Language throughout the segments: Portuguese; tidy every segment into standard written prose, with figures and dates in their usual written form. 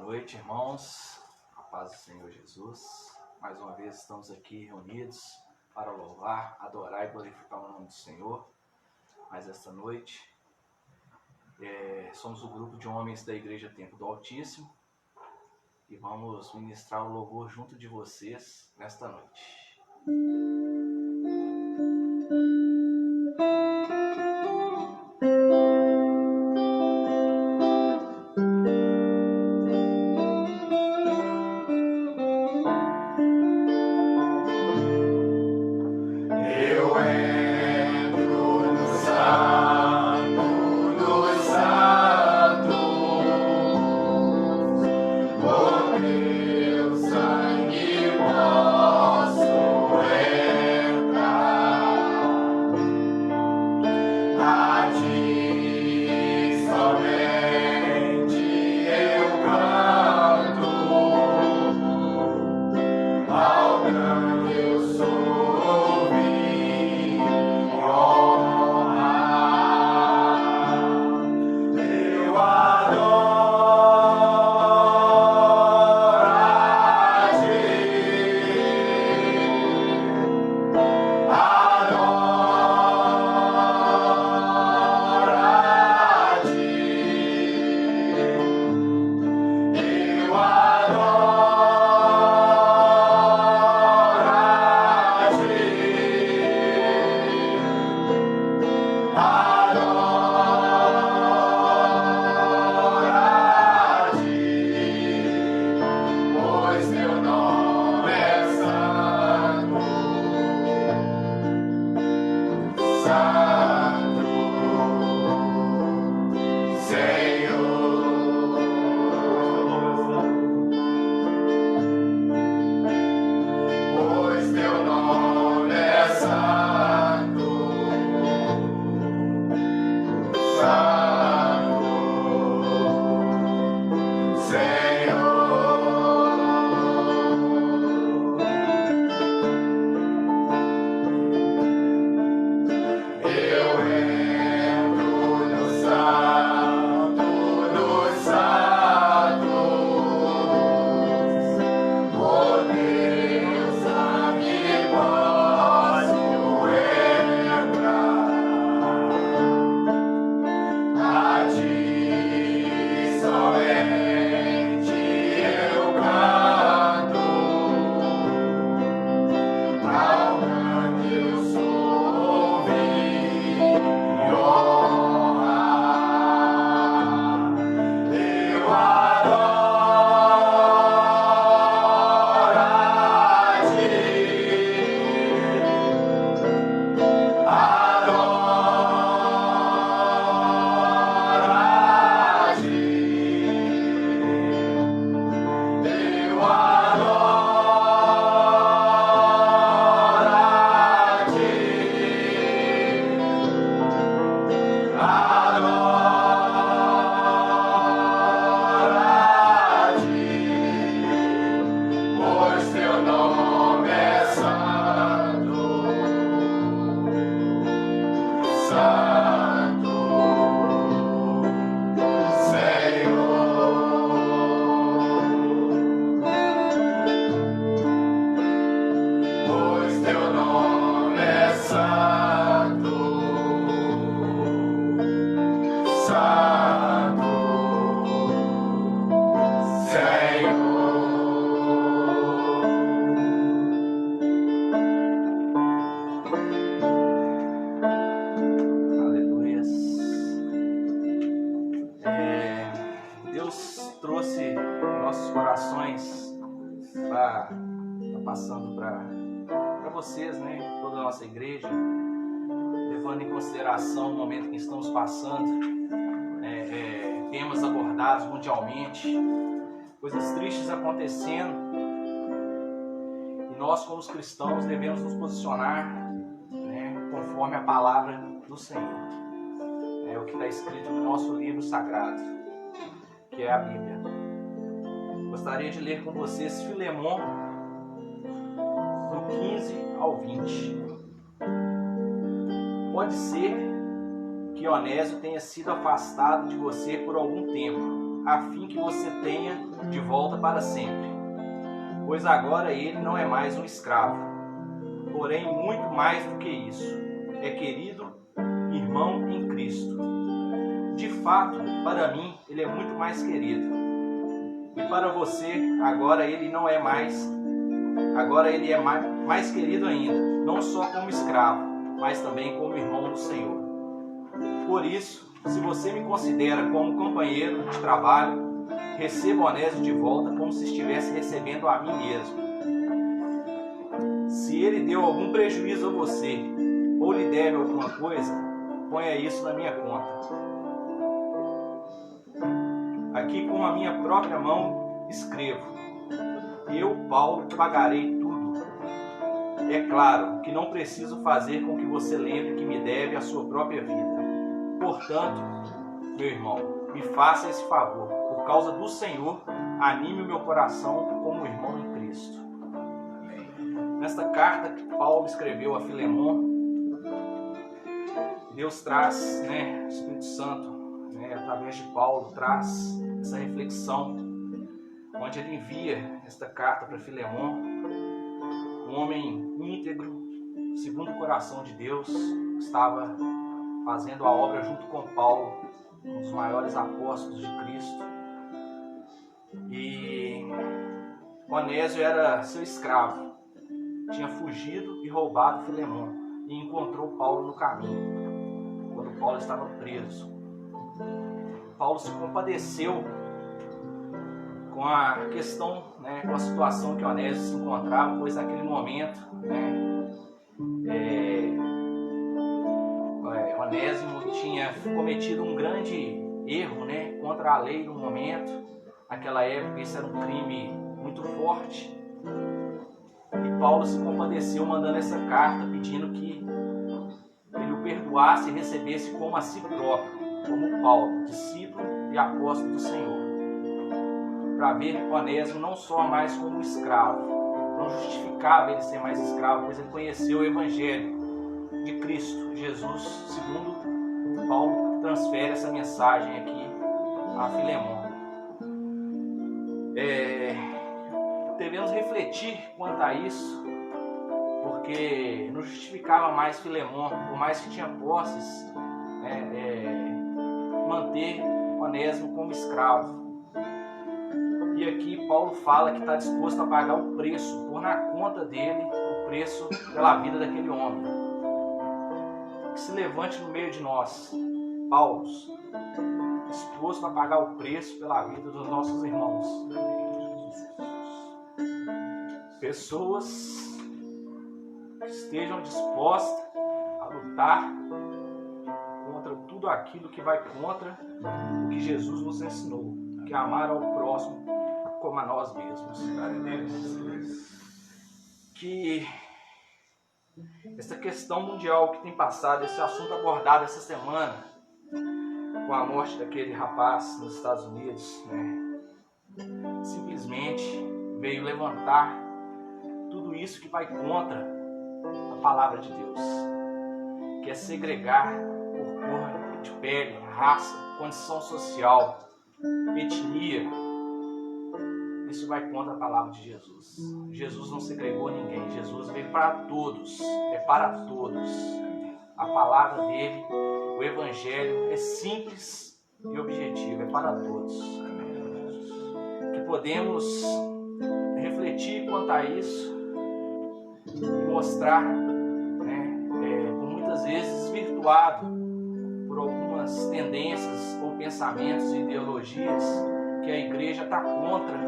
noite, irmãos. A paz do Senhor Jesus. Mais uma vez estamos aqui reunidos para louvar, adorar e glorificar o nome do Senhor. Mas esta noite somos o grupo de homens da Igreja Templo do Altíssimo e vamos ministrar o louvor junto de vocês nesta noite. Vocês, né, toda a nossa igreja, levando em consideração o momento que estamos passando, temas abordados mundialmente, coisas tristes acontecendo, e nós como os cristãos devemos nos posicionar, conforme a palavra do Senhor, o que está escrito no nosso livro sagrado, que é a Bíblia. Gostaria de ler com vocês Filemon, do 15 ao 20. Pode ser que Onésio tenha sido afastado de você por algum tempo, a fim que você tenha de volta para sempre. Pois agora ele não é mais um escravo, porém muito mais do que isso, é querido irmão em Cristo. De fato, para mim, ele é muito mais querido. E para você, agora ele não é mais, agora ele é mais querido ainda, não só como escravo, mas também como irmão do Senhor. Por isso, se você me considera como companheiro de trabalho, receba Onésimo de volta como se estivesse recebendo a mim mesmo. Se ele deu algum prejuízo a você, ou lhe deve alguma coisa, ponha isso na minha conta. Aqui com a minha própria mão escrevo: eu, Paulo, pagarei tudo. É claro que não preciso fazer com que você lembre que me deve a sua própria vida. Portanto, meu irmão, me faça esse favor. Por causa do Senhor, anime o meu coração como irmão em Cristo. Nesta carta que Paulo escreveu a Filemon, Deus traz, o Espírito Santo, através de Paulo, traz essa reflexão, onde ele envia esta carta para Filemon, um homem íntegro, segundo o coração de Deus, que estava fazendo a obra junto com Paulo, um dos maiores apóstolos de Cristo. E Onésimo era seu escravo, tinha fugido e roubado Filemon e encontrou Paulo no caminho, quando Paulo estava preso. Paulo se compadeceu com a questão, com a situação que Onésimo se encontrava, pois naquele momento, Onésimo tinha cometido um grande erro, contra a lei no momento. Naquela época isso era um crime muito forte. E Paulo se compadeceu mandando essa carta pedindo que ele o perdoasse e recebesse como a si próprio, como Paulo, discípulo e apóstolo do Senhor, para ver Onésimo não só mais como escravo. Não justificava ele ser mais escravo, pois ele conheceu o Evangelho de Cristo Jesus, segundo Paulo transfere essa mensagem aqui a Filemon. Devemos refletir quanto a isso, porque não justificava mais Filemon, por mais que tinha posses, manter Onésimo como escravo. E aqui Paulo fala que está disposto a pagar o preço, pôr na conta dele o preço pela vida daquele homem. Que se levante no meio de nós, Paulo, disposto a pagar o preço pela vida dos nossos irmãos. Pessoas que estejam dispostas a lutar contra tudo aquilo que vai contra o que Jesus nos ensinou, que é amar ao próximo como a nós mesmos. Que essa questão mundial que tem passado, esse assunto abordado essa semana, com a morte daquele rapaz nos Estados Unidos, simplesmente veio levantar tudo isso que vai contra a palavra de Deus, que é segregar por cor de pele, raça, condição social, etnia. Isso vai contra a palavra de Jesus. Jesus não segregou ninguém, Jesus veio para todos, é para todos. A palavra dele, o Evangelho, é simples e objetivo, é para todos. Que podemos refletir quanto a isso e mostrar, por muitas vezes desvirtuado por algumas tendências ou pensamentos e ideologias, que a igreja está contra,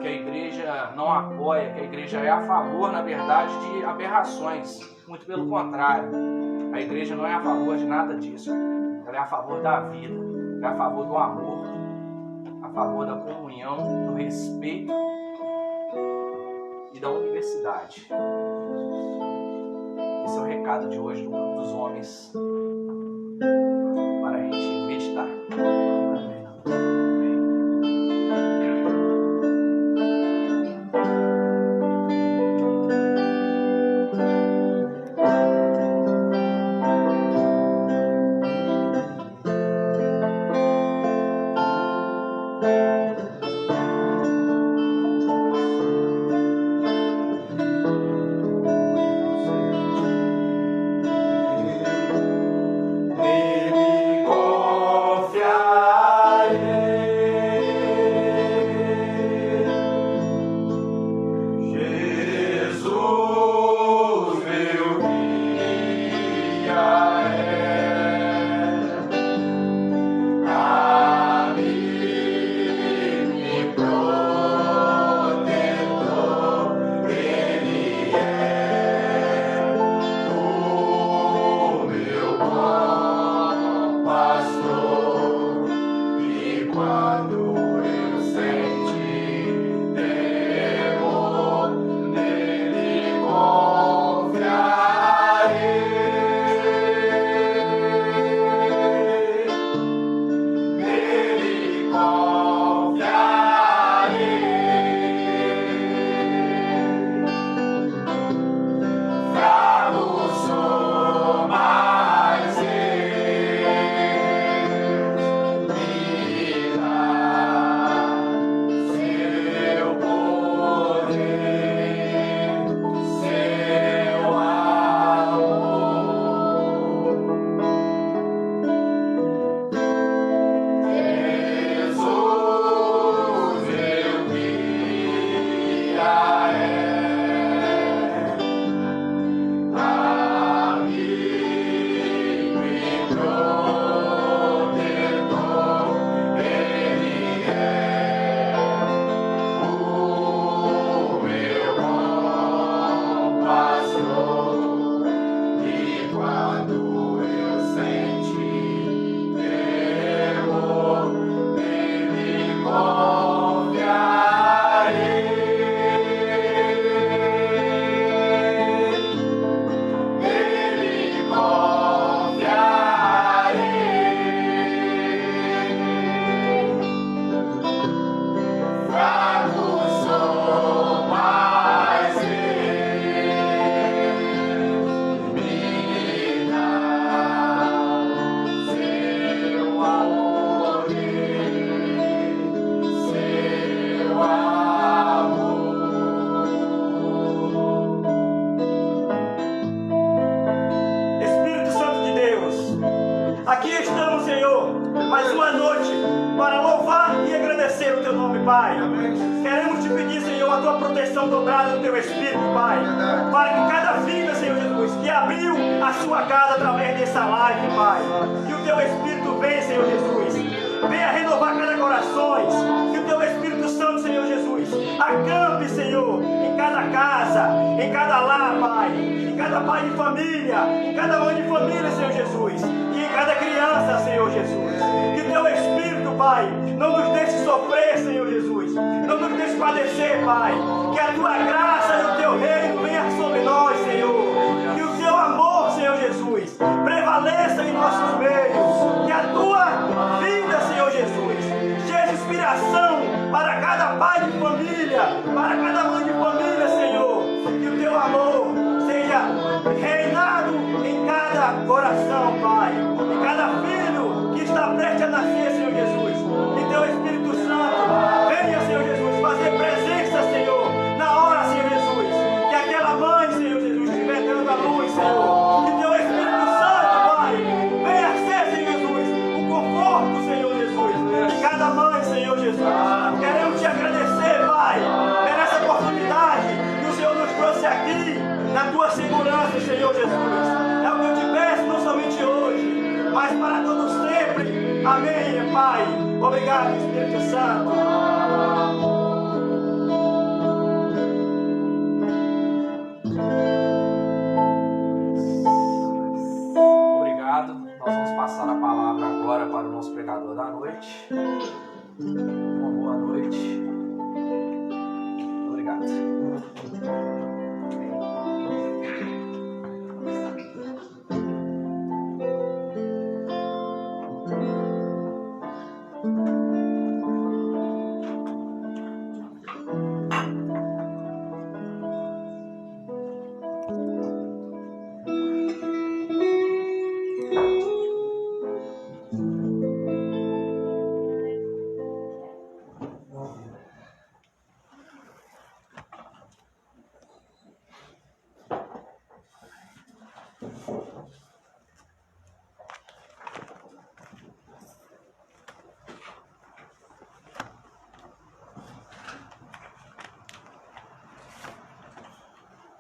que a igreja não apoia, que a igreja é a favor, na verdade, de aberrações. Muito pelo contrário, a igreja não é a favor de nada disso. Ela é a favor da vida, é a favor do amor, a favor da comunhão, do respeito e da universidade. Esse é o recado de hoje do Grupo dos Homens, para a gente meditar.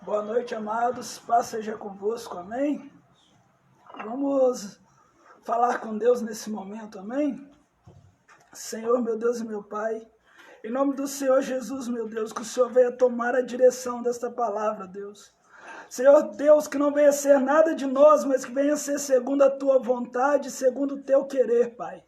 Boa noite, amados. Paz seja convosco, amém? Vamos falar com Deus nesse momento, amém? Senhor, meu Deus e meu Pai, em nome do Senhor Jesus, meu Deus, que o Senhor venha tomar a direção desta palavra, Deus. Senhor Deus, que não venha ser nada de nós, mas que venha ser segundo a Tua vontade, segundo o Teu querer, Pai.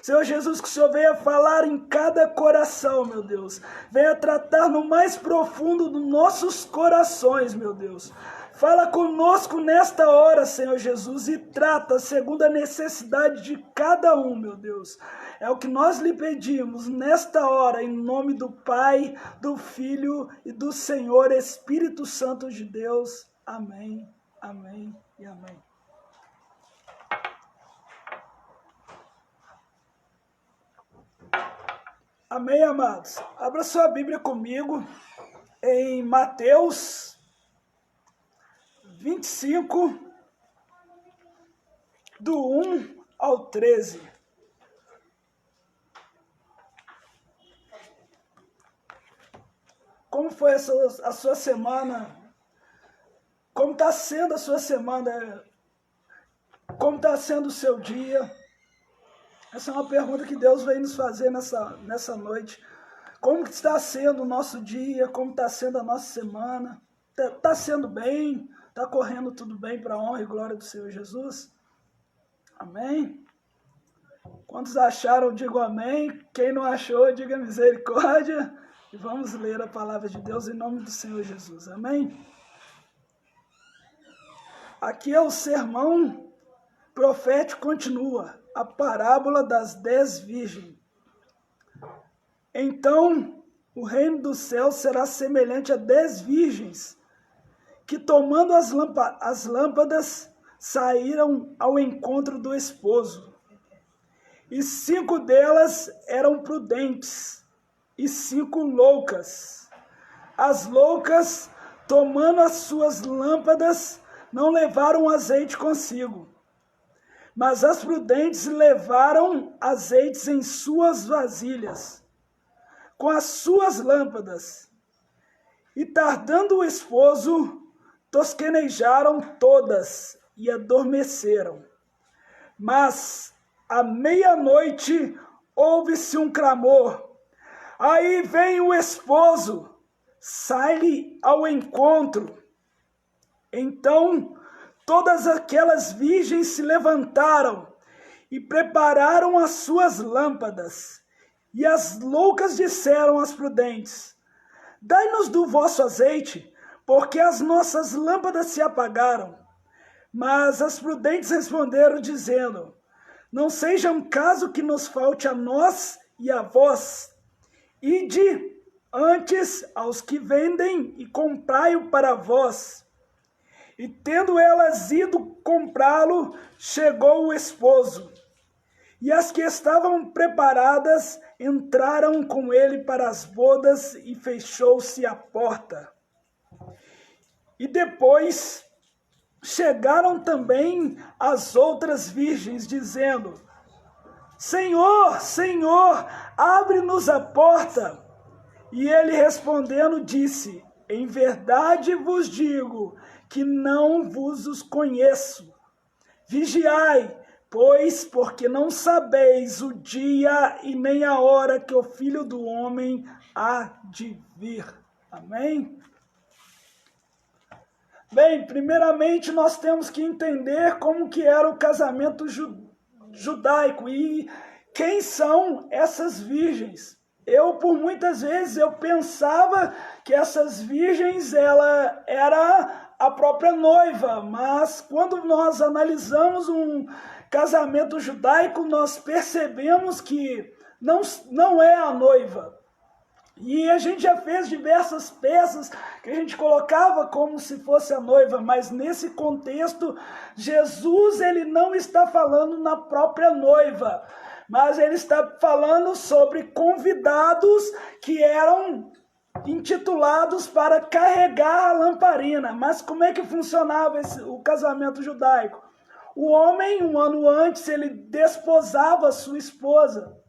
Senhor Jesus, que o Senhor venha falar em cada coração, meu Deus. Venha tratar no mais profundo dos nossos corações, meu Deus. Fala conosco nesta hora, Senhor Jesus, e trata segundo a necessidade de cada um, meu Deus. É o que nós lhe pedimos nesta hora, em nome do Pai, do Filho e do Senhor Espírito Santo de Deus. Amém, amém e amém. Amém, amados. Abra sua Bíblia comigo em Mateus 25, do 1 ao 13. Como foi a sua semana? Como está sendo a sua semana? Como está sendo o seu dia? Essa é uma pergunta que Deus vem nos fazer nessa noite. Como está sendo o nosso dia? Como está sendo a nossa semana? Está sendo bem? Está correndo tudo bem para a honra e glória do Senhor Jesus? Amém? Quantos acharam, digo amém. Quem não achou, diga misericórdia. E vamos ler a palavra de Deus em nome do Senhor Jesus. Amém? Aqui é o sermão profético, continua. A parábola das 10 virgens. Então, o reino dos céus será semelhante a 10 virgens, que tomando as lâmpadas, saíram ao encontro do esposo. E 5 delas eram prudentes, e 5 loucas. As loucas, tomando as suas lâmpadas, não levaram azeite consigo. Mas as prudentes levaram azeites em suas vasilhas, com as suas lâmpadas. E tardando o esposo, tosquenejaram todas e adormeceram. Mas, à meia-noite, ouve-se um clamor. Aí vem o esposo, sai-lhe ao encontro. Então, todas aquelas virgens se levantaram e prepararam as suas lâmpadas. E as loucas disseram às prudentes: dai-nos do vosso azeite, porque as nossas lâmpadas se apagaram. Mas as prudentes responderam, dizendo: não seja um caso que nos falte a nós e a vós. Ide antes aos que vendem e comprai-o para vós. E tendo elas ido comprá-lo, chegou o esposo. E as que estavam preparadas entraram com ele para as bodas e fechou-se a porta. E depois chegaram também as outras virgens, dizendo: Senhor, Senhor, abre-nos a porta. E ele respondendo disse: em verdade vos digo que não vos os conheço. Vigiai, pois, porque não sabeis o dia e nem a hora que o Filho do Homem há de vir. Amém? Bem, primeiramente nós temos que entender como que era o casamento judaico e quem são essas virgens. Por muitas vezes, eu pensava que essas virgens, ela era a própria noiva, mas quando nós analisamos um casamento judaico, nós percebemos que não é a noiva. E a gente já fez diversas peças que a gente colocava como se fosse a noiva, mas nesse contexto, Jesus ele não está falando na própria noiva, mas ele está falando sobre convidados que eram intitulados para carregar a lamparina. Mas como é que funcionava o casamento judaico? O homem, um ano antes, ele desposava a sua esposa.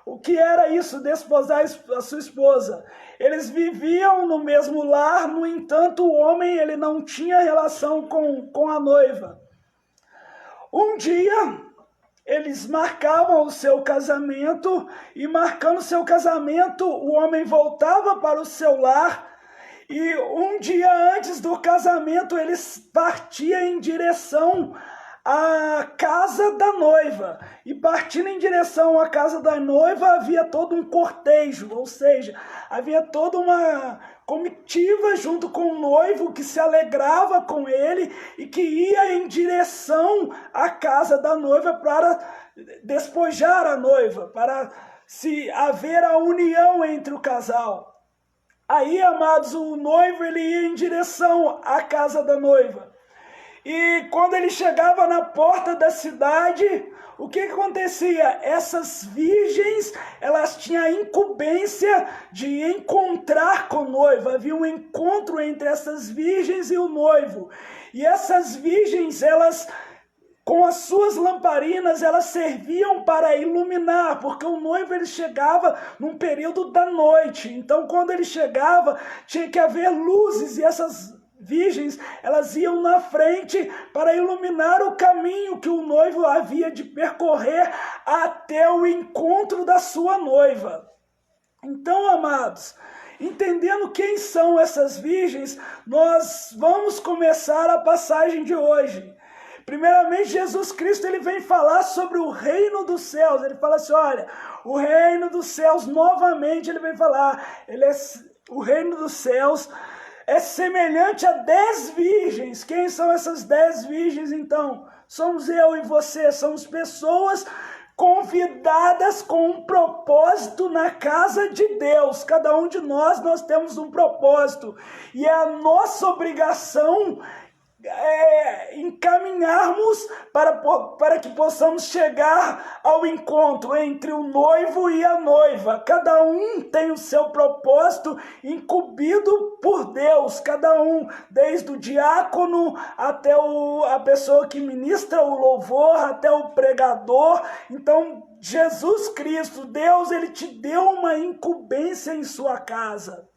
O que era isso, desposar a sua esposa? Eles viviam no mesmo lar, no entanto, o homem ele não tinha relação com a noiva. Um dia, eles marcavam o seu casamento, e marcando o seu casamento, o homem voltava para o seu lar, e um dia antes do casamento, eles partiam em direção a casa da noiva. E partindo em direção à casa da noiva, havia todo um cortejo, ou seja, havia toda uma comitiva junto com o noivo que se alegrava com ele e que ia em direção à casa da noiva para despojar a noiva, para se haver a união entre o casal. Aí, amados, o noivo ele ia em direção à casa da noiva. E quando ele chegava na porta da cidade, o que acontecia? Essas virgens, elas tinham a incumbência de encontrar com o noivo. Havia um encontro entre essas virgens e o noivo. E essas virgens, elas, com as suas lamparinas, elas serviam para iluminar, porque o noivo ele chegava num período da noite. Então, quando ele chegava, tinha que haver luzes, e essas virgens, elas iam na frente para iluminar o caminho que o noivo havia de percorrer até o encontro da sua noiva. Então, amados, entendendo quem são essas virgens, nós vamos começar a passagem de hoje. Primeiramente, Jesus Cristo ele vem falar sobre o reino dos céus. Ele fala assim, olha, o reino dos céus, novamente ele vem falar, o reino dos céus é semelhante a 10 virgens. Quem são essas 10 virgens, então? Somos eu e você, somos pessoas convidadas com um propósito na casa de Deus. Cada um de nós temos um propósito. E é a nossa obrigação encaminharmos para que possamos chegar ao encontro entre o noivo e a noiva. Cada um tem o seu propósito incumbido por Deus, cada um, desde o diácono até a pessoa que ministra o louvor, até o pregador. Então, Jesus Cristo, Deus, ele te deu uma incumbência em sua casa.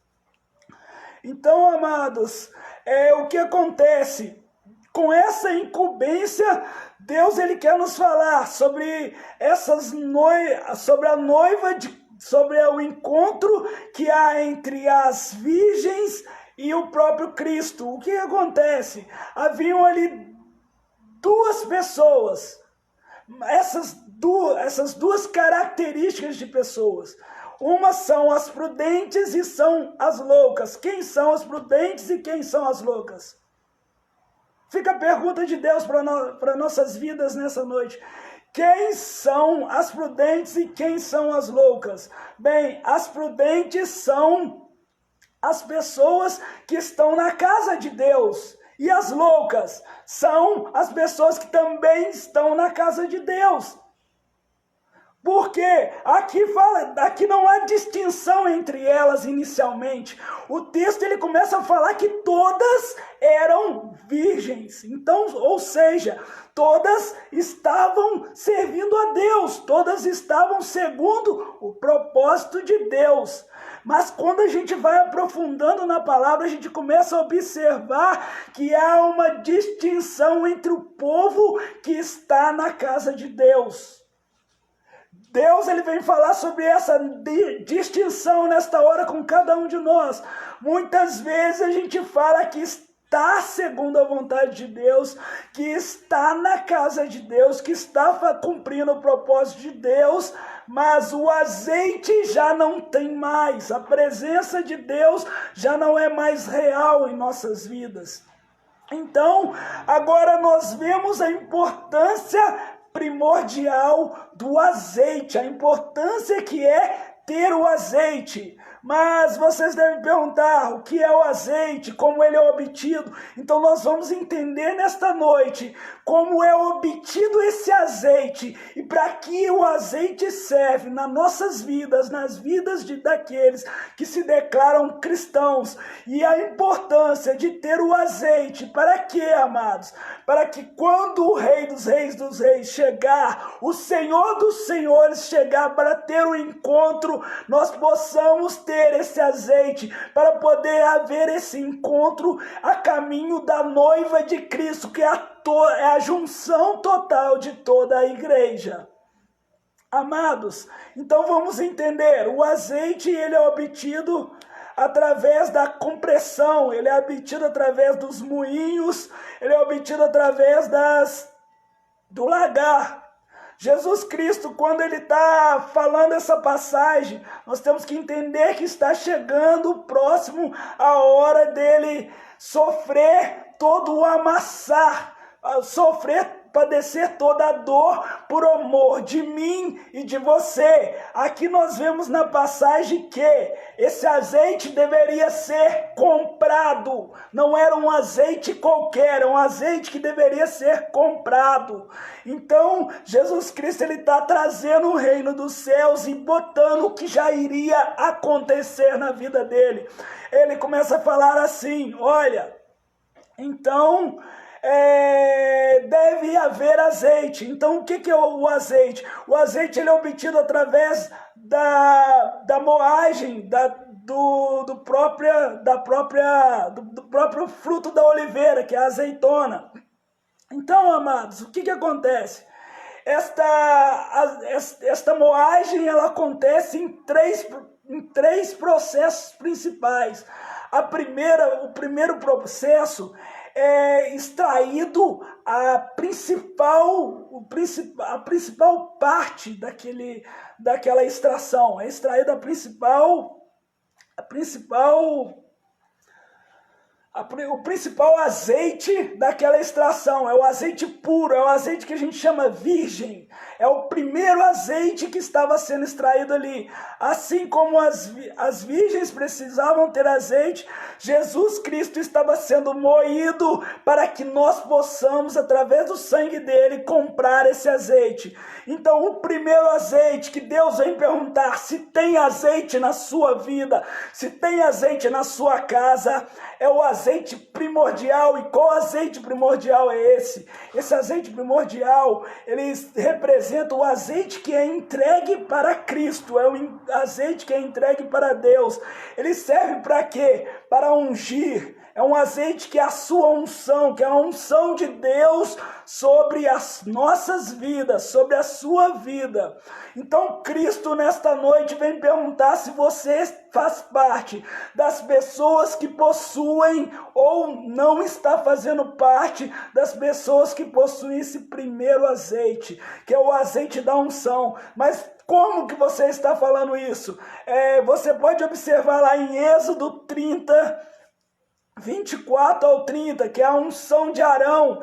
Então, amados, o que acontece? Com essa incumbência, Deus ele quer nos falar sobre sobre o encontro que há entre as virgens e o próprio Cristo. O que acontece? Haviam ali duas pessoas, essas duas características de pessoas. Uma são as prudentes e são as loucas. Quem são as prudentes e quem são as loucas? Fica a pergunta de Deus para nossas vidas nessa noite. Quem são as prudentes e quem são as loucas? Bem, as prudentes são as pessoas que estão na casa de Deus. E as loucas são as pessoas que também estão na casa de Deus. Porque aqui não há distinção entre elas inicialmente. O texto ele começa a falar que todas eram virgens. Então, ou seja, todas estavam servindo a Deus, todas estavam segundo o propósito de Deus. Mas quando a gente vai aprofundando na palavra, a gente começa a observar que há uma distinção entre o povo que está na casa de Deus. Deus ele vem falar sobre essa distinção nesta hora com cada um de nós. Muitas vezes a gente fala que está segundo a vontade de Deus, que está na casa de Deus, que está cumprindo o propósito de Deus, mas o azeite já não tem mais. A presença de Deus já não é mais real em nossas vidas. Então, agora nós vemos a importância primordial do azeite, a importância que é ter o azeite. Mas vocês devem perguntar o que é o azeite, como ele é obtido. Então nós vamos entender nesta noite como é obtido esse azeite e para que o azeite serve nas nossas vidas, nas vidas daqueles que se declaram cristãos. E a importância de ter o azeite, para quê, amados? Para que quando o Rei dos Reis chegar, o Senhor dos Senhores chegar para ter o encontro, nós possamos ter esse azeite para poder haver esse encontro a caminho da noiva de Cristo, que é a junção total de toda a igreja. Amados, então vamos entender, o azeite ele é obtido através da compressão, ele é obtido através dos moinhos, ele é obtido através do lagar. Jesus Cristo, quando ele está falando essa passagem, nós temos que entender que está chegando próximo a hora dele sofrer todo o amassar, padecer toda a dor por amor de mim e de você. Aqui nós vemos na passagem que esse azeite deveria ser comprado. Não era um azeite qualquer, era um azeite que deveria ser comprado. Então, Jesus Cristo ele está trazendo o reino dos céus e botando o que já iria acontecer na vida dele. Ele começa a falar assim, olha, então deve haver azeite. Então, o que é o azeite? O azeite ele é obtido através da moagem, do próprio fruto da oliveira, que é a azeitona. Então, amados, o que acontece? Esta moagem ela acontece em três processos principais. O primeiro processo é extraído a principal parte daquela extração. É extraída o principal azeite daquela extração. É o azeite puro, é o azeite que a gente chama virgem. É o primeiro azeite que estava sendo extraído ali. Assim como as virgens precisavam ter azeite, Jesus Cristo estava sendo moído para que nós possamos, através do sangue dele, comprar esse azeite. Então, o primeiro azeite que Deus vem perguntar se tem azeite na sua vida, se tem azeite na sua casa, é o azeite primordial. E qual azeite primordial é esse? Esse azeite primordial, ele representa o azeite que é entregue para Cristo, é o azeite que é entregue para Deus. Ele serve para quê? Para ungir. É um azeite que é a sua unção, que é a unção de Deus sobre as nossas vidas, sobre a sua vida. Então Cristo nesta noite vem perguntar se você faz parte das pessoas que possuem ou não está fazendo parte das pessoas que possuem esse primeiro azeite, que é o azeite da unção. Mas como que você está falando isso? Você pode observar lá em Êxodo 30, 24 ao 30, que é a unção de Arão.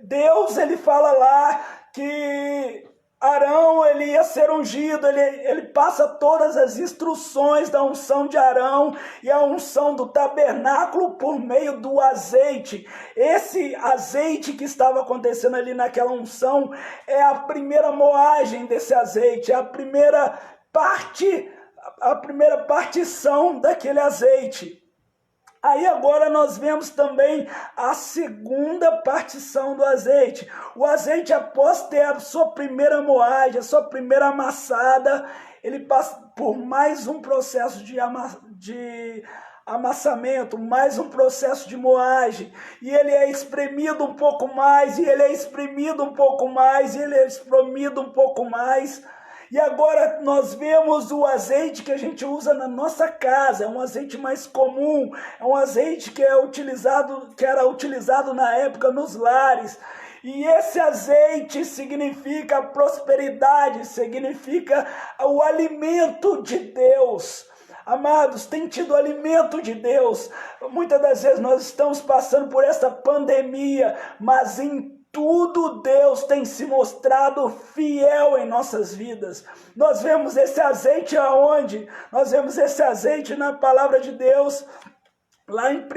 Deus ele fala lá que Arão ele ia ser ungido, ele passa todas as instruções da unção de Arão e a unção do tabernáculo por meio do azeite. Esse azeite que estava acontecendo ali naquela unção é a primeira moagem desse azeite, é a primeira partição daquele azeite. Aí agora nós vemos também a segunda partição do azeite. O azeite, após ter a sua primeira moagem, a sua primeira amassada, ele passa por mais um processo de amassamento, mais um processo de moagem. E ele é espremido um pouco mais, e ele é espremido um pouco mais, e ele é espremido um pouco mais. E agora nós vemos o azeite que a gente usa na nossa casa, é um azeite mais comum, é um azeite que era utilizado na época nos lares. E esse azeite significa prosperidade, significa o alimento de Deus. Amados, tem tido alimento de Deus. Muitas das vezes nós estamos passando por essa pandemia, mas em tudo Deus tem se mostrado fiel em nossas vidas. Nós vemos esse azeite aonde? Nós vemos esse azeite na palavra de Deus, lá em 1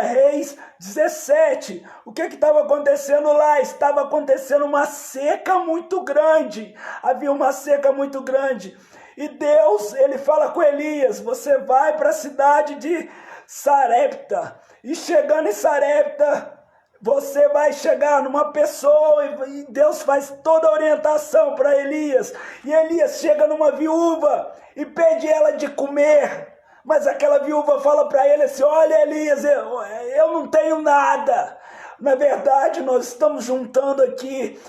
Reis 17. O que estava acontecendo lá? Estava acontecendo uma seca muito grande. Havia uma seca muito grande. E Deus, ele fala com Elias, você vai para a cidade de Sarepta. E chegando em Sarepta, você vai chegar numa pessoa e Deus faz toda a orientação para Elias. E Elias chega numa viúva e pede ela de comer. Mas aquela viúva fala para ele assim, olha Elias, eu não tenho nada. Na verdade, nós estamos juntando aqui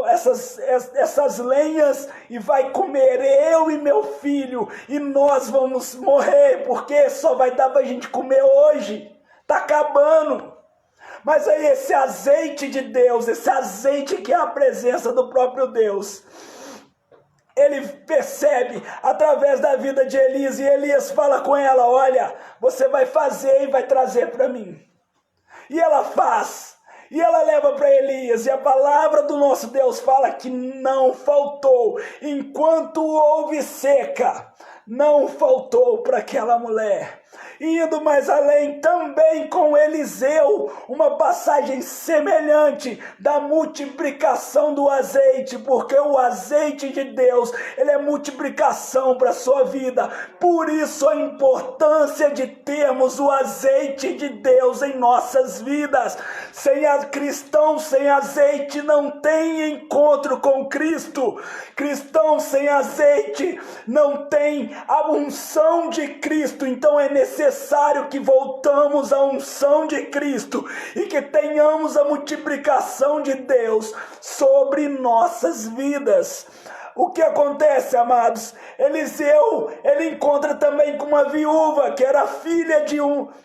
essas lenhas e vai comer eu e meu filho. E nós vamos morrer porque só vai dar para a gente comer hoje. Está acabando. Mas aí esse azeite de Deus, esse azeite que é a presença do próprio Deus, ele percebe através da vida de Elias, e Elias fala com ela: olha, você vai fazer e vai trazer para mim. E ela faz, e ela leva para Elias, e a palavra do nosso Deus fala que não faltou, enquanto houve seca, não faltou para aquela mulher. Indo mais além, também com Eliseu, uma passagem semelhante da multiplicação do azeite, porque o azeite de Deus, ele é multiplicação para a sua vida. Por isso a importância de termos o azeite de Deus em nossas vidas. Cristão sem azeite não tem encontro com Cristo. Cristão sem azeite não tem a unção de Cristo. Então é necessário que voltamos à unção de Cristo e que tenhamos a multiplicação de Deus sobre nossas vidas. O que acontece, amados? Eliseu, ele encontra também com uma viúva que era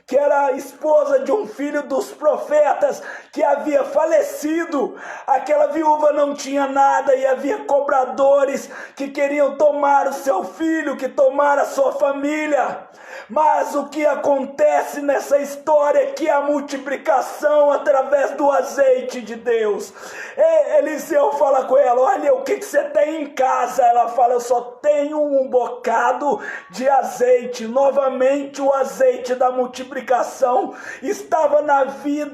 que era esposa de um filho dos profetas que havia falecido. Aquela viúva não tinha nada e havia cobradores que queriam tomar o seu filho, que tomar a sua família. Mas o que acontece nessa história é que a multiplicação através do azeite de Deus. Eliseu fala com ela: olha, o que você tem em casa? Ela fala: eu só tenho um bocado de azeite. Novamente o azeite da multiplicação estava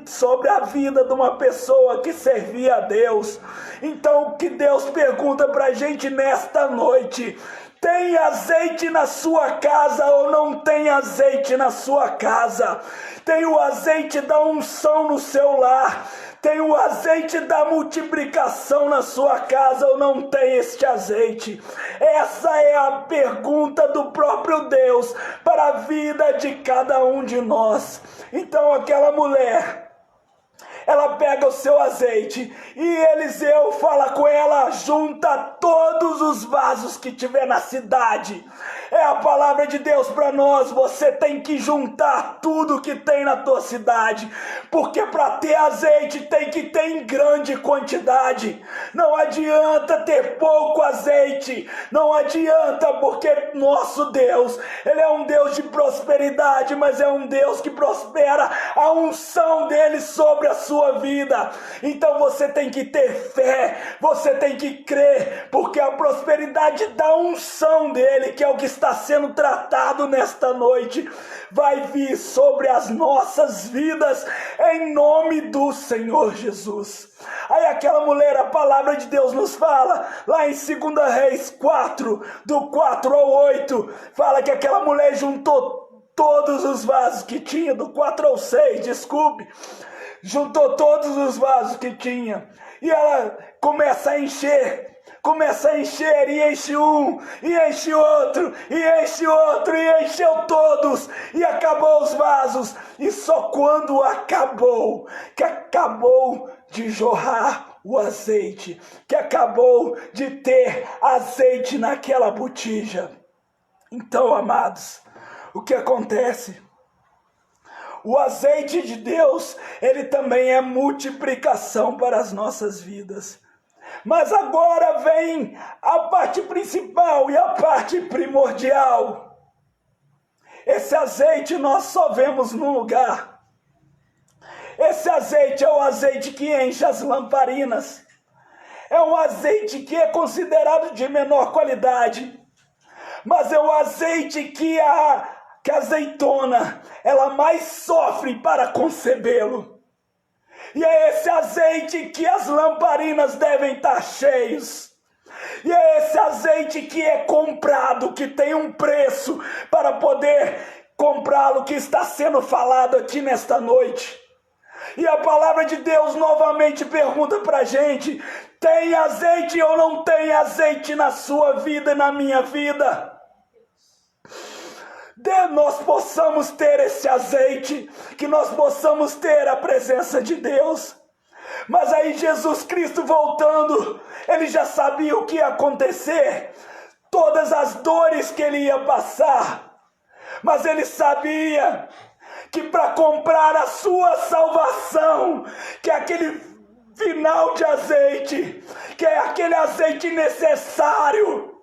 sobre a vida de uma pessoa que servia a Deus. Então o que Deus pergunta para a gente nesta noite: tem azeite na sua casa ou não tem azeite na sua casa? Tem o azeite da unção no seu lar? Tem o azeite da multiplicação na sua casa ou não tem este azeite? Essa é a pergunta do próprio Deus para a vida de cada um de nós. Então aquela mulher, ela pega o seu azeite e Eliseu fala com ela: junta todos os vasos que tiver na cidade. É a palavra de Deus para nós. Você tem que juntar tudo que tem na tua cidade, porque para ter azeite tem que ter em grande quantidade. Não adianta ter pouco azeite, não adianta, porque nosso Deus, ele é um Deus de prosperidade, mas é um Deus que prospera a unção dele sobre a sua vida. Então você tem que ter fé, você tem que crer, porque a prosperidade da unção dele, que é o que está sendo tratado nesta noite, vai vir sobre as nossas vidas em nome do Senhor Jesus. Aí aquela mulher, a palavra de Deus nos fala lá em 2 Reis 4, do 4 ao 8, fala que aquela mulher juntou todos os vasos que tinha, do 4 ao 6, desculpe, juntou todos os vasos que tinha, e ela começa a encher, e enche um, e enche outro, e enche outro, e encheu todos, e acabou os vasos. E só quando acabou, que acabou de jorrar o azeite, que acabou de ter azeite naquela botija. Então, amados, o que acontece? O azeite de Deus, ele também é multiplicação para as nossas vidas. Mas agora vem a parte principal e a parte primordial. Esse azeite nós só vemos num lugar. Esse azeite é o azeite que enche as lamparinas. É um azeite que é considerado de menor qualidade. Mas é o azeite que a azeitona, ela mais sofre para concebê-lo. E é esse azeite que as lamparinas devem estar cheios. E é esse azeite que é comprado, que tem um preço para poder comprá-lo, que está sendo falado aqui nesta noite. E a palavra de Deus novamente pergunta para a gente: tem azeite ou não tem azeite na sua vida e na minha vida? Nós possamos ter esse azeite, que nós possamos ter a presença de Deus. Mas aí Jesus Cristo voltando, ele já sabia o que ia acontecer, todas as dores que ele ia passar, mas ele sabia que para comprar a sua salvação, que é aquele final de azeite, que é aquele azeite necessário,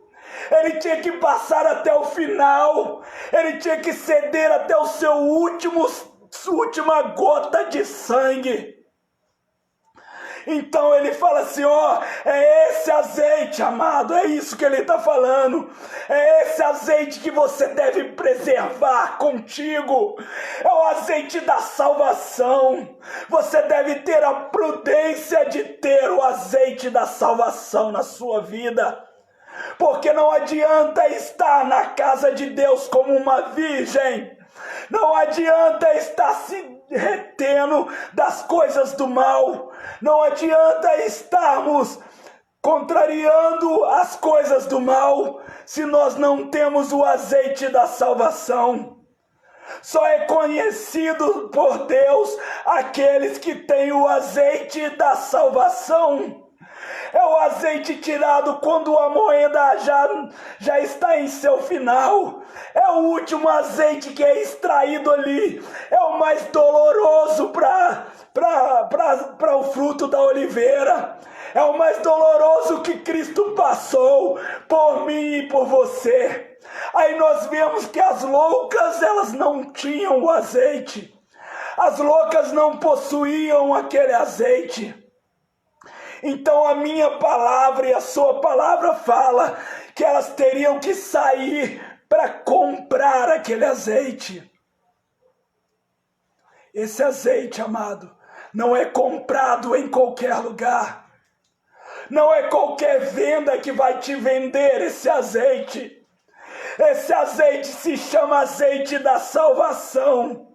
ele tinha que passar até o final, ele tinha que ceder até o seu última gota de sangue. Então ele fala assim, ó, é esse azeite, amado, é isso que ele está falando, é esse azeite que você deve preservar contigo, é o azeite da salvação. Você deve ter a prudência de ter o azeite da salvação na sua vida, porque não adianta estar na casa de Deus como uma virgem, não adianta estar se retendo das coisas do mal, não adianta estarmos contrariando as coisas do mal, se nós não temos o azeite da salvação. Só é conhecido por Deus aqueles que têm o azeite da salvação. É o azeite tirado quando a moeda já está em seu final. É o último azeite que é extraído ali. É o mais doloroso para o fruto da oliveira. É o mais doloroso que Cristo passou por mim e por você. Aí nós vemos que as loucas, elas não tinham o azeite. As loucas não possuíam aquele azeite. Então a minha palavra e a sua palavra fala que elas teriam que sair para comprar aquele azeite. Esse azeite, amado, não é comprado em qualquer lugar. Não é qualquer venda que vai te vender esse azeite. Esse azeite se chama azeite da salvação.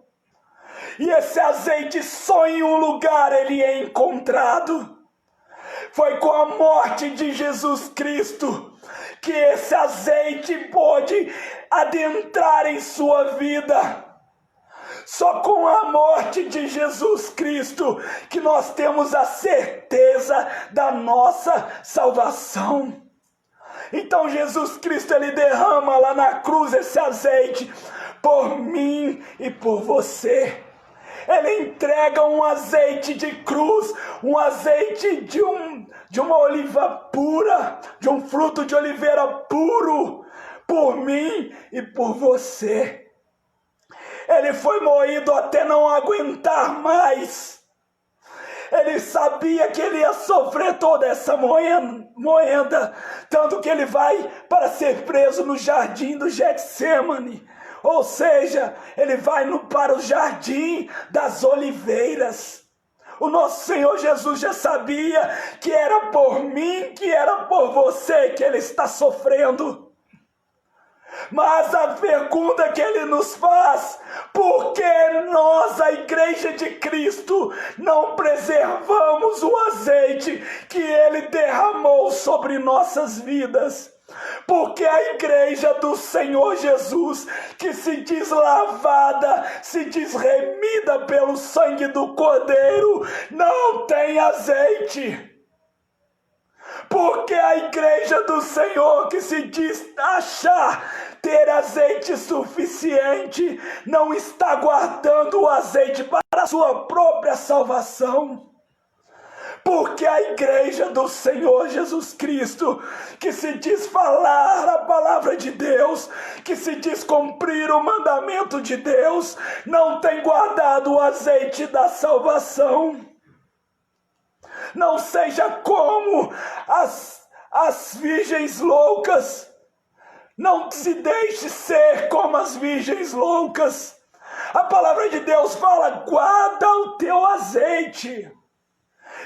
E esse azeite só em um lugar ele é encontrado. Foi com a morte de Jesus Cristo que esse azeite pôde adentrar em sua vida. Só com a morte de Jesus Cristo que nós temos a certeza da nossa salvação. Então Jesus Cristo, ele derrama lá na cruz esse azeite por mim e por você. Ele entrega um azeite de cruz, um azeite de uma oliva pura, de um fruto de oliveira puro, por mim e por você. Ele foi moído até não aguentar mais. Ele sabia que ele ia sofrer toda essa moenda, tanto que ele vai para ser preso no jardim do Getsêmani. Ou seja, ele vai para o jardim das oliveiras. O nosso Senhor Jesus já sabia que era por mim, que era por você que ele está sofrendo. Mas a pergunta que ele nos faz, por que nós, a igreja de Cristo, não preservamos o azeite que ele derramou sobre nossas vidas? Porque a igreja do Senhor Jesus, que se diz lavada, se diz remida pelo sangue do Cordeiro, não tem azeite. Porque a igreja do Senhor, que se diz achar ter azeite suficiente, não está guardando o azeite para a sua própria salvação. Porque a igreja do Senhor Jesus Cristo, que se diz falar a palavra de Deus, que se diz cumprir o mandamento de Deus, não tem guardado o azeite da salvação. Não seja como as virgens loucas. Não se deixe ser como as virgens loucas. A palavra de Deus fala, guarda o teu azeite.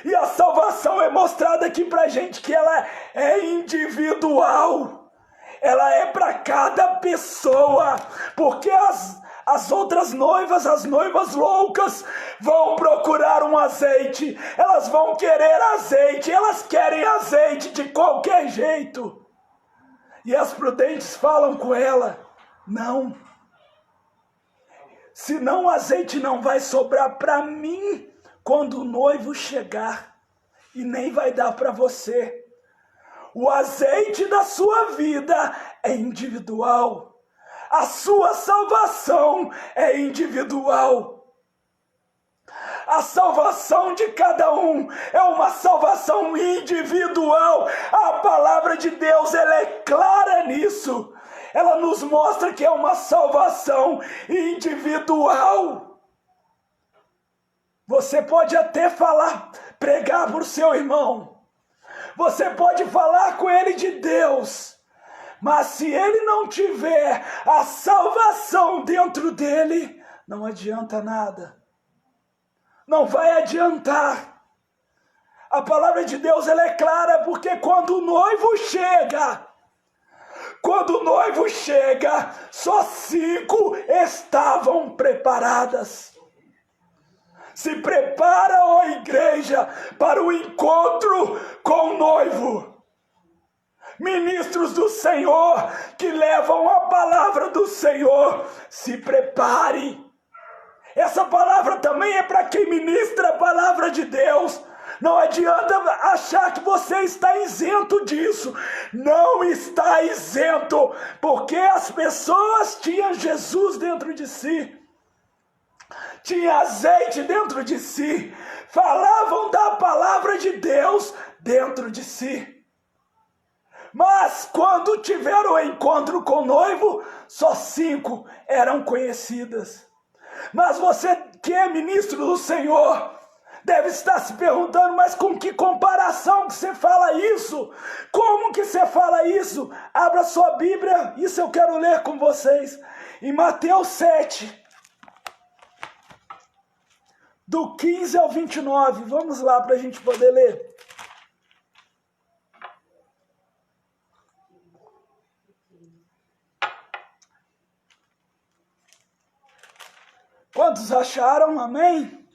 E a salvação é mostrada aqui pra gente que ela é individual. Ela é para cada pessoa. Porque as outras noivas, as noivas loucas, vão procurar um azeite. Elas vão querer azeite. Elas querem azeite de qualquer jeito. E as prudentes falam com ela, não. Senão o azeite não vai sobrar para mim quando o noivo chegar. E nem vai dar para você. O azeite da sua vida é individual. A sua salvação é individual. A salvação de cada um é uma salvação individual. A palavra de Deus, ela é clara nisso. Ela nos mostra que é uma salvação individual. Você pode até pregar para o seu irmão. Você pode falar com ele de Deus. Mas se ele não tiver a salvação dentro dele, não adianta nada. Não vai adiantar. A palavra de Deus, ela é clara, porque quando o noivo chega, só 5 estavam preparadas. Se prepara, ó igreja, para o encontro com o noivo. Ministros do Senhor que levam a palavra do Senhor, se prepare. Essa palavra também é para quem ministra a palavra de Deus. Não adianta achar que você está isento disso. Não está isento, porque as pessoas tinham Jesus dentro de si. Tinha azeite dentro de si. Falavam da palavra de Deus dentro de si. Mas quando tiveram o encontro com o noivo, só 5 eram conhecidas. Mas você que é ministro do Senhor, deve estar se perguntando, mas com que comparação que você fala isso? Como que você fala isso? Abra sua Bíblia, isso eu quero ler com vocês. Em Mateus 7, do 15 ao 29. Vamos lá para a gente poder ler. Quantos acharam? Amém?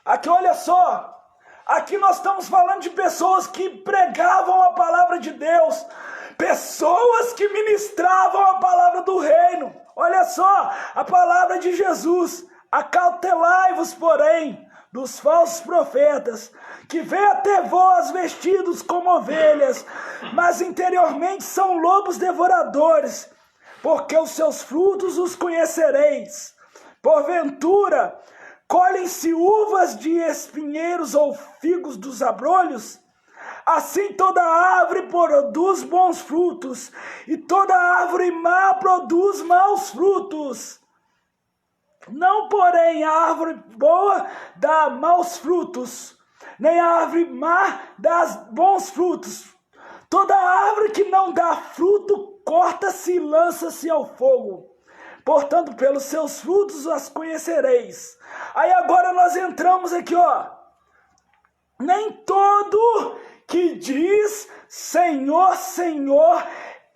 Aqui, olha só. Aqui nós estamos falando de pessoas que pregavam a palavra de Deus. Pessoas que ministravam a palavra do reino. Olha só, a palavra de Jesus. Acautelai-vos, porém, dos falsos profetas, que vêm até vós vestidos como ovelhas, mas interiormente são lobos devoradores. Porque os seus frutos os conhecereis. Porventura, colhem-se uvas de espinheiros ou figos dos abrolhos? Assim toda árvore produz bons frutos, e toda árvore má produz maus frutos. Não, porém, a árvore boa dá maus frutos, nem a árvore má dá bons frutos. Toda árvore que não dá fruto, corta-se e lança-se ao fogo. Portanto, pelos seus frutos as conhecereis. Aí agora nós entramos aqui, ó. Nem todo que diz Senhor, Senhor,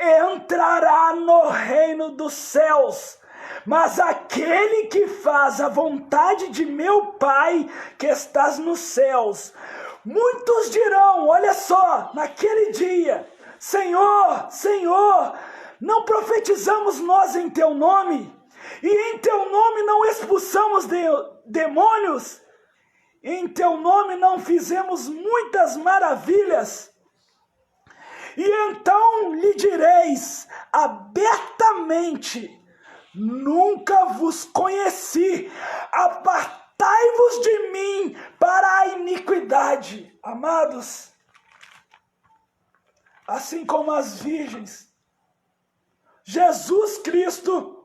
entrará no reino dos céus, mas aquele que faz a vontade de meu Pai que estás nos céus. Muitos dirão, olha só, naquele dia, Senhor, Senhor, não profetizamos nós em teu nome? E em teu nome não expulsamos demônios? Em teu nome não fizemos muitas maravilhas? E então lhe direis abertamente, nunca vos conheci, apartai-vos de mim para a iniquidade. Amados, assim como as virgens, Jesus Cristo,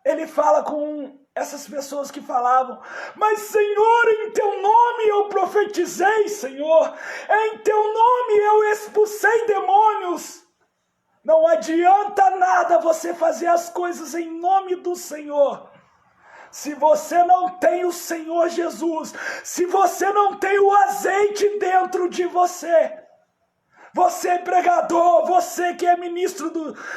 ele fala com essas pessoas que falavam, mas Senhor, em teu nome eu profetizei, Senhor, em teu nome eu expulsei demônios. Não adianta nada você fazer as coisas em nome do Senhor, se você não tem o Senhor Jesus, se você não tem o azeite dentro de você. Você pregador, você que é ministro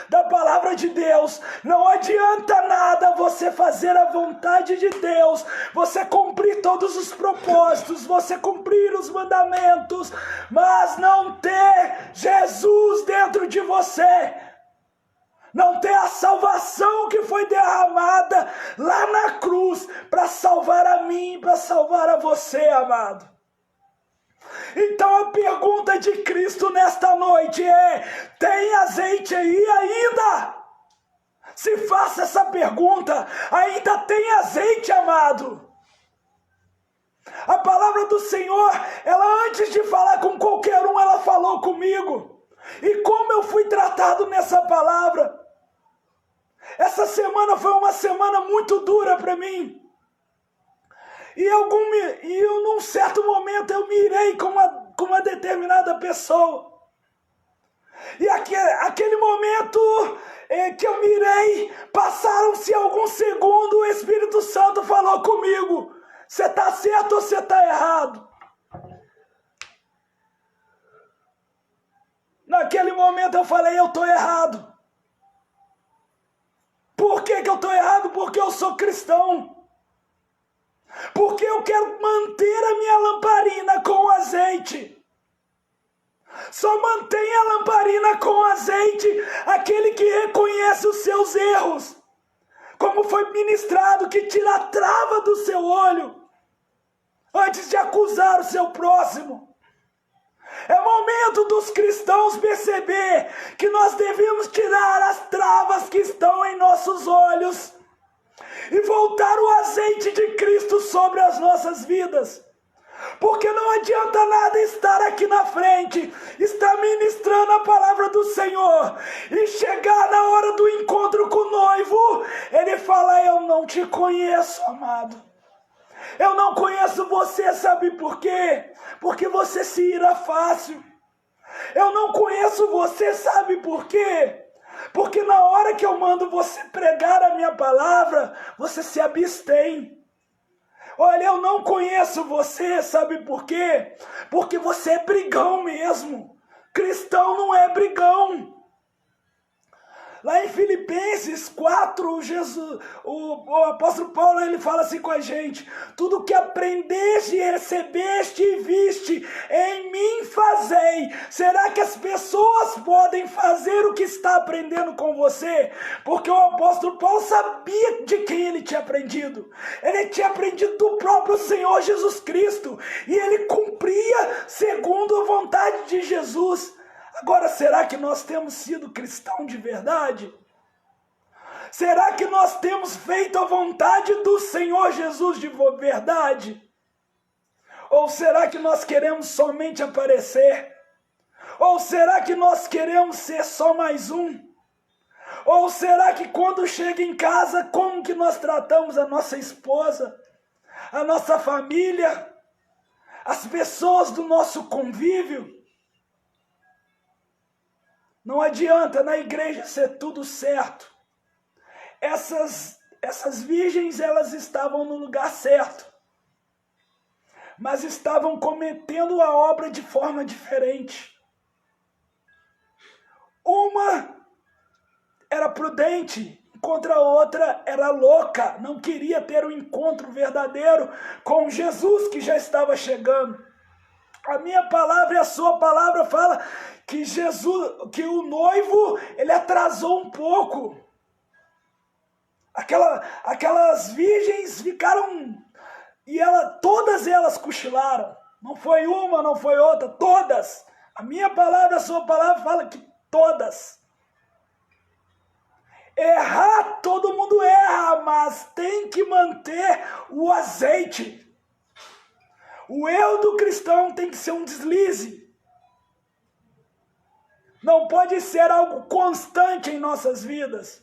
da palavra de Deus, não adianta nada você fazer a vontade de Deus, você cumprir todos os propósitos, você cumprir os mandamentos, mas não ter Jesus dentro de você, não ter a salvação que foi derramada lá na cruz para salvar a mim, para salvar a você, amado. Então a pergunta de Cristo nesta noite é: Tem azeite aí ainda? Se faça essa pergunta, ainda tem azeite, amado? A palavra do Senhor, ela antes de falar com qualquer um, ela falou comigo. E como eu fui tratado nessa palavra. Essa semana foi uma semana muito dura para mim. E num certo momento eu me irei com uma determinada pessoa. E aquele momento que eu mirei, passaram-se alguns segundos, o Espírito Santo falou comigo: você está certo ou você está errado? Naquele momento eu falei: eu estou errado. Por que eu estou errado? Porque eu sou cristão. Porque eu quero manter a minha lamparina com azeite. Só mantém a lamparina com azeite aquele que reconhece os seus erros. Como foi ministrado, que tira a trava do seu olho antes de acusar o seu próximo. É momento dos cristãos perceber que nós devemos tirar as travas que estão em nossos olhos e voltar o azeite de Cristo sobre as nossas vidas. Porque não adianta nada estar aqui na frente, estar ministrando a palavra do Senhor e chegar na hora do encontro com o noivo, ele fala: eu não te conheço, amado. Eu não conheço você, sabe por quê? Porque você se ira fácil. Eu não conheço você, sabe por quê? Porque na hora que eu mando você pregar a minha palavra, você se abstém. Olha, eu não conheço você, sabe por quê? Porque você é brigão mesmo. Cristão não é brigão. Lá em Filipenses 4, o apóstolo Paulo, ele fala assim com a gente: tudo que aprendeste, recebeste e viste, em mim fazei. Será que as pessoas podem fazer o que está aprendendo com você? Porque o apóstolo Paulo sabia de quem ele tinha aprendido. Ele tinha aprendido do próprio Senhor Jesus Cristo. E ele cumpria segundo a vontade de Jesus. Agora, será que nós temos sido cristãos de verdade? Será que nós temos feito a vontade do Senhor Jesus de verdade? Ou será que nós queremos somente aparecer? Ou será que nós queremos ser só mais um? Ou será que quando chega em casa, como que nós tratamos a nossa esposa, a nossa família, as pessoas do nosso convívio? Não adianta na igreja ser tudo certo. Essas virgens, elas estavam no lugar certo, mas estavam cometendo a obra de forma diferente. Uma era prudente, enquanto a outra era louca, não queria ter um encontro verdadeiro com Jesus que já estava chegando. A minha palavra e a sua palavra fala que o noivo, ele atrasou um pouco. Aquelas virgens ficaram, e todas elas cochilaram. Não foi uma, não foi outra, todas. A minha palavra, a sua palavra fala que todas. Errar, todo mundo erra, mas tem que manter o azeite. O eu do cristão tem que ser um deslize. Não pode ser algo constante em nossas vidas.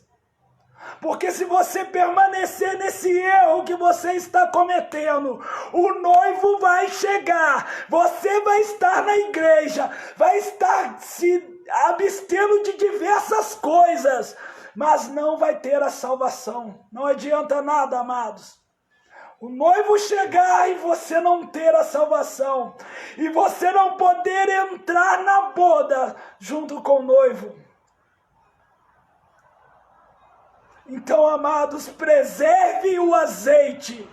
Porque se você permanecer nesse erro que você está cometendo, o noivo vai chegar, você vai estar na igreja, vai estar se abstendo de diversas coisas, mas não vai ter a salvação. Não adianta nada, amados. O noivo chegar e você não ter a salvação, e você não poder entrar na boda junto com o noivo. Então, amados, preserve o azeite.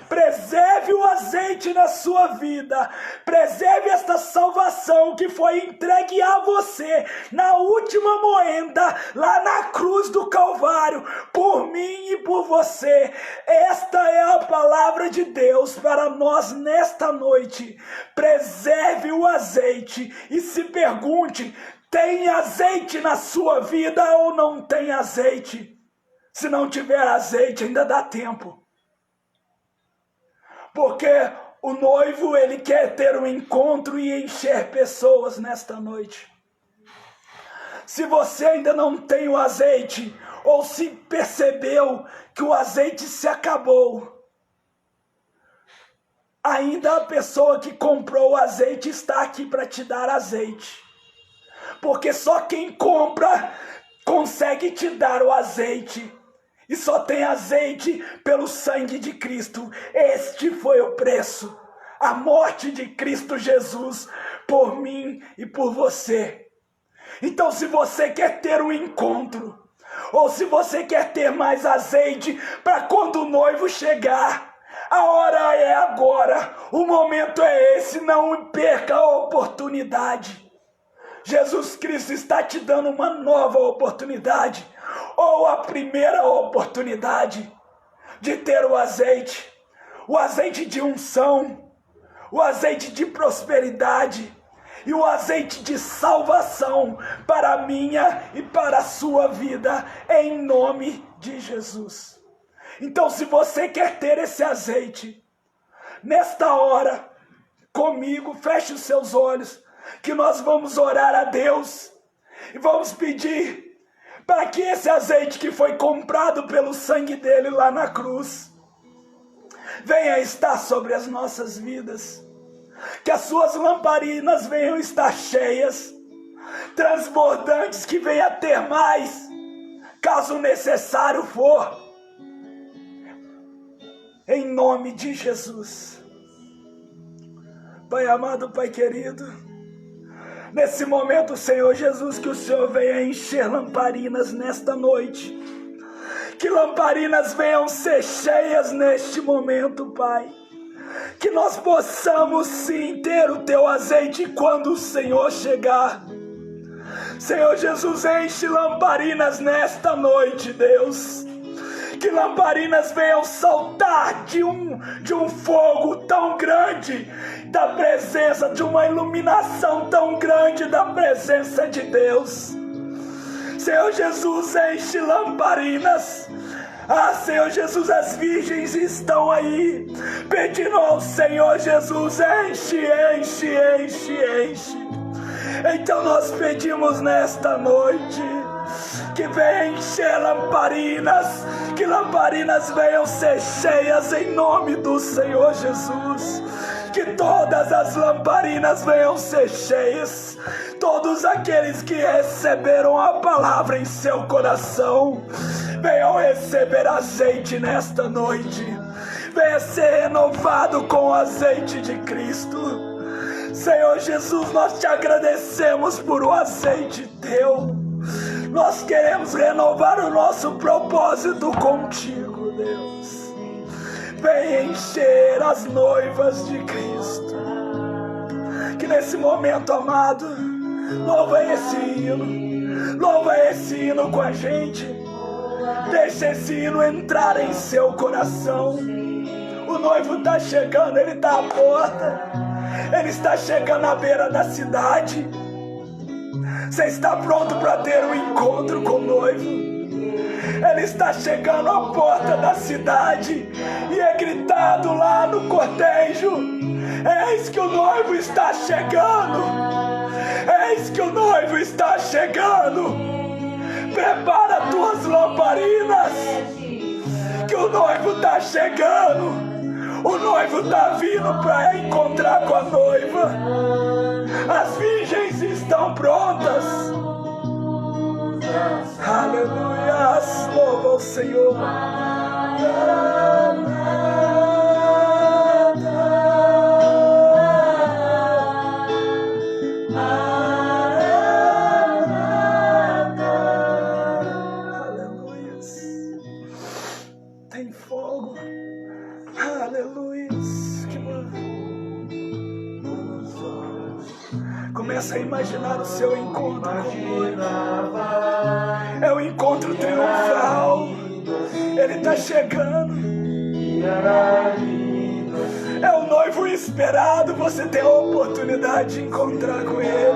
Preserve o azeite na sua vida. Preserve esta salvação que foi entregue a você na última moenda, lá na cruz do Calvário, por mim e por você. Esta é a palavra de Deus para nós nesta noite. Preserve o azeite e se pergunte: Tem azeite na sua vida ou não tem azeite? Se não tiver azeite, ainda dá tempo. Porque o noivo, ele quer ter um encontro e encher pessoas nesta noite. Se você ainda não tem o azeite, ou se percebeu que o azeite se acabou, ainda a pessoa que comprou o azeite está aqui para te dar azeite. Porque só quem compra consegue te dar o azeite. E só tem azeite pelo sangue de Cristo. Este foi o preço. A morte de Cristo Jesus por mim e por você. Então, se você quer ter um encontro, ou se você quer ter mais azeite para quando o noivo chegar, a hora é agora, o momento é esse, não perca a oportunidade. Jesus Cristo está te dando uma nova oportunidade, ou a primeira oportunidade de ter o azeite de unção, o azeite de prosperidade e o azeite de salvação para a minha e para a sua vida, em nome de Jesus. Então, se você quer ter esse azeite, nesta hora, comigo, feche os seus olhos, que nós vamos orar a Deus e vamos pedir para que esse azeite que foi comprado pelo sangue dele lá na cruz venha estar sobre as nossas vidas, que as suas lamparinas venham estar cheias, transbordantes, que venha ter mais, caso necessário for, em nome de Jesus. Pai amado, Pai querido, nesse momento, Senhor Jesus, que o Senhor venha encher lamparinas nesta noite. Que lamparinas venham ser cheias neste momento, Pai. Que nós possamos sim ter o Teu azeite quando o Senhor chegar. Senhor Jesus, enche lamparinas nesta noite, Deus. Que lamparinas venham saltar de um fogo tão grande da presença, de uma iluminação tão grande da presença de Deus. Senhor Jesus, enche lamparinas. Ah, Senhor Jesus, as virgens estão aí pedindo ao Senhor Jesus, enche, enche, enche, enche. Então nós pedimos nesta noite que venha encher lamparinas, que lamparinas venham ser cheias em nome do Senhor Jesus. Que todas as lamparinas venham ser cheias. Todos aqueles que receberam a palavra em seu coração venham receber azeite nesta noite. Venha ser renovado com o azeite de Cristo. Senhor Jesus, nós te agradecemos por o azeite teu. Nós queremos renovar o nosso propósito contigo, Deus. Vem encher as noivas de Cristo. Que nesse momento, amado, louva esse hino com a gente. Deixa esse hino entrar em seu coração. O noivo está chegando, ele está à porta. Ele está chegando à beira da cidade. Você está pronto para ter um encontro com o noivo? Ele está chegando à porta da cidade e é gritado lá no cortejo: eis que o noivo está chegando! Eis que o noivo está chegando! Prepara tuas lamparinas, que o noivo está chegando! O noivo está vindo para encontrar com a noiva. As virgens estão prontas. Aleluia, louva o Senhor. Aleluia. Tem fogo. Aleluia. Começa a imaginar o seu encontro com o noivo. É um encontro triunfal. Ele está chegando. É o noivo esperado. Você tem a oportunidade de encontrar com ele.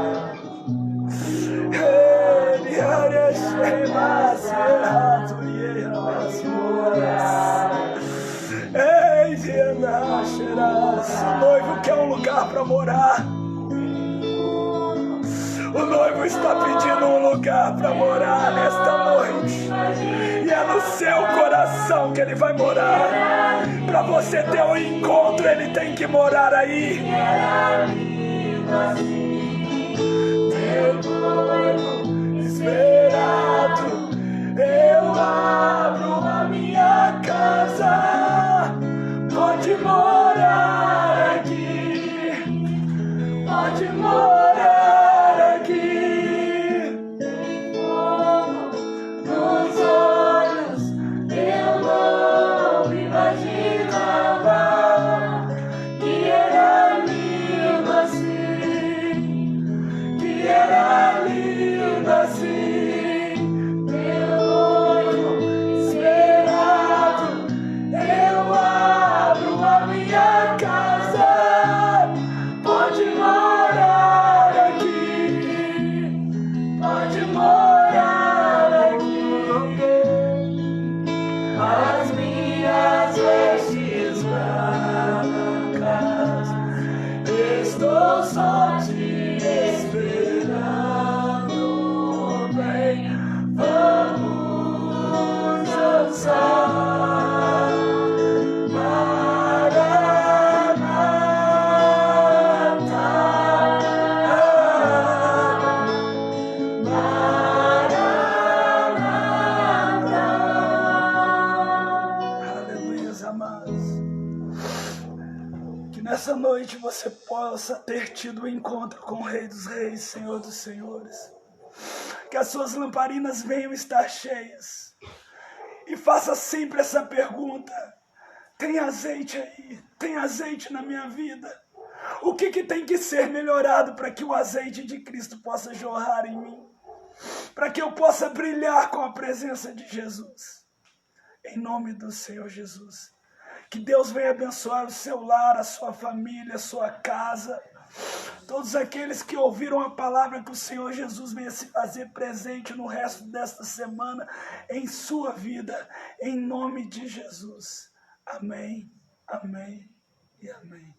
lugar para morar. O noivo está pedindo um lugar para morar nesta noite. E é no seu coração que ele vai morar. Para você ter um encontro, ele tem que morar aí. Teu noivo esperado, eu abro a minha casa. Pode morar aqui. Pode morar aqui. Nos olhos eu não imaginava que era lindo assim, que era lindo assim. Meu noivo esperado, eu abro a minha casa. Pode morar aqui, pode morar aqui. As minhas vestes brancas, estou só te esperando. Bem, vamos dançar. Nessa noite você possa ter tido um encontro com o Rei dos Reis, Senhor dos Senhores. Que as suas lamparinas venham estar cheias. E faça sempre essa pergunta: tem azeite aí? Tem azeite na minha vida? O que tem que ser melhorado para que o azeite de Cristo possa jorrar em mim? Para que eu possa brilhar com a presença de Jesus. Em nome do Senhor Jesus. Que Deus venha abençoar o seu lar, a sua família, a sua casa. Todos aqueles que ouviram a palavra, que o Senhor Jesus venha se fazer presente no resto desta semana em sua vida. Em nome de Jesus. Amém, amém e amém.